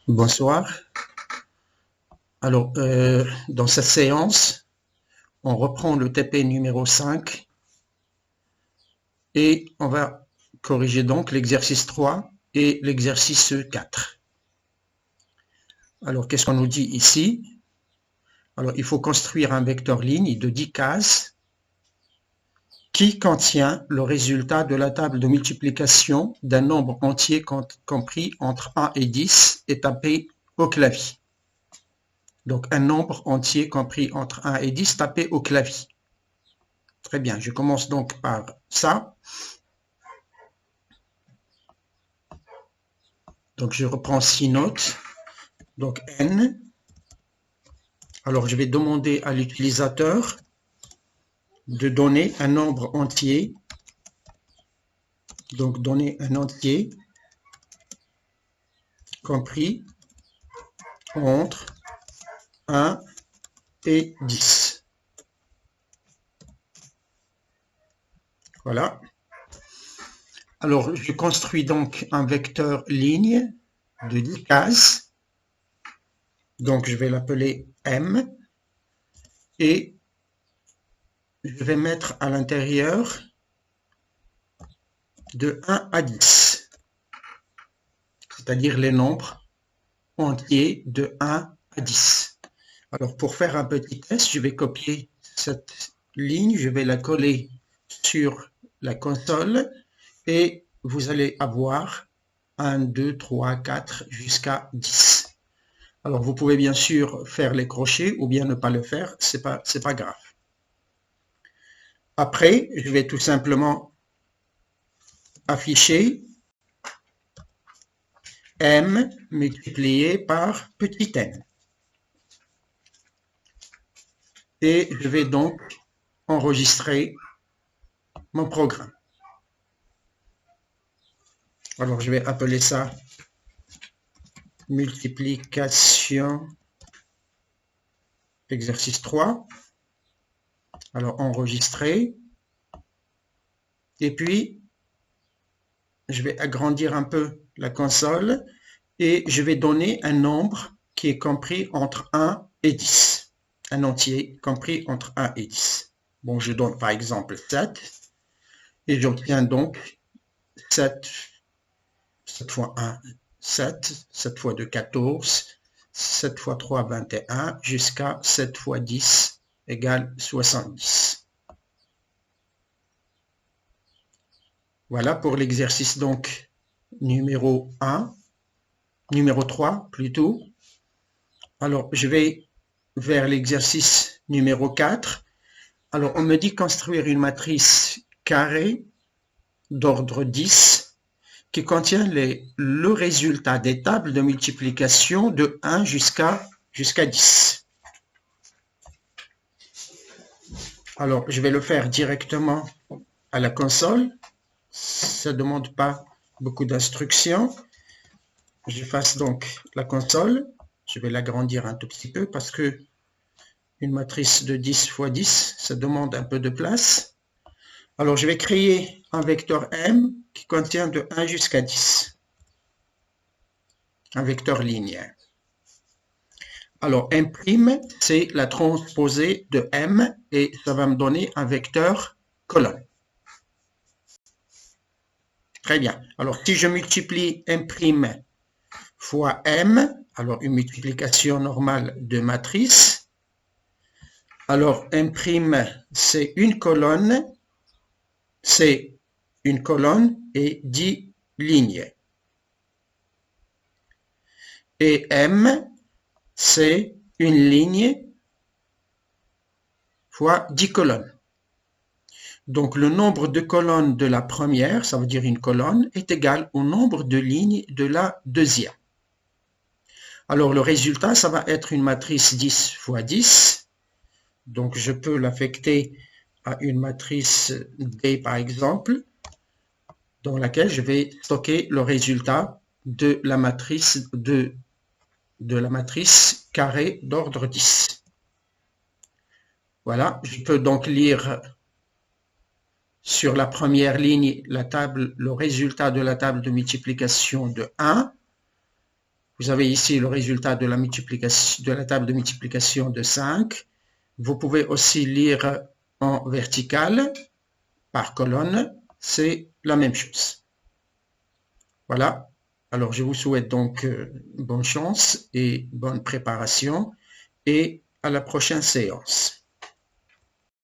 Bonsoir. Alors, dans cette séance, on reprend le TP numéro 5 et on va corriger donc l'exercice 3 et l'exercice 4. Alors, qu'est-ce qu'on nous dit ici? Alors, il faut construire un vecteur ligne de 10 cases qui contient le résultat de la table de multiplication d'un nombre entier compris entre 1 et 10 et tapé au clavier. Donc, un nombre entier compris entre 1 et 10 tapé au clavier. Très bien, je commence donc par ça. Donc, je reprends 6 notes. Donc, N. Alors, je vais demander à l'utilisateur de donner un nombre entier. Donc, donner un entier compris entre 1 et 10. Voilà. Alors, je construis donc un vecteur ligne de 10 cases. Donc, je vais l'appeler M. Et je vais mettre à l'intérieur de 1 à 10. C'est-à-dire les nombres entiers de 1 à 10. Alors, pour faire un petit test, je vais copier cette ligne, je vais la coller sur la console et vous allez avoir 1, 2, 3, 4 jusqu'à 10. Alors, vous pouvez bien sûr faire les crochets ou bien ne pas le faire, c'est pas grave. Après, je vais tout simplement afficher M multiplié par petit n. Et je vais donc enregistrer mon programme. Alors, je vais appeler ça multiplication exercice 3. Alors, enregistrer. Et puis, je vais agrandir un peu la console et je vais donner un nombre qui est compris entre 1 et 10. Un entier compris entre 1 et 10. Bon, je donne par exemple 7 et j'obtiens donc 7 fois 1, 7, 7 fois 2, 14, 7 fois 3, 21, jusqu'à 7 fois 10 égale 70. Voilà pour l'exercice donc numéro 1, numéro 3 plutôt. Alors, je vais vers l'exercice numéro 4. Alors, on me dit construire une matrice carrée d'ordre 10 qui contient le résultat des tables de multiplication de 1 jusqu'à 10. Alors, je vais le faire directement à la console. Ça ne demande pas beaucoup d'instructions. J'efface donc la console. Je vais l'agrandir un tout petit peu parce que une matrice de 10 x 10, ça demande un peu de place. Alors, je vais créer un vecteur M qui contient de 1 jusqu'à 10. Un vecteur linéaire. Alors, M', c'est la transposée de M et ça va me donner un vecteur colonne. Très bien. Alors, si je multiplie M' fois M, alors une multiplication normale de matrice, alors M', c'est une colonne et 10 lignes. Et M, c'est une ligne fois 10 colonnes. Donc, le nombre de colonnes de la première, ça veut dire une colonne, est égal au nombre de lignes de la deuxième. Alors, le résultat, ça va être une matrice 10 x 10. Donc, je peux l'affecter à une matrice D, par exemple, dans laquelle je vais stocker le résultat de la matrice carrée d'ordre 10. Voilà, je peux donc lire sur la première ligne le résultat de la table de multiplication de 1. Vous avez ici le résultat de la multiplication, de la table de multiplication de 5. Vous pouvez aussi lire en vertical, par colonne, c'est la même chose. Voilà. Alors, je vous souhaite donc bonne chance et bonne préparation et à la prochaine séance.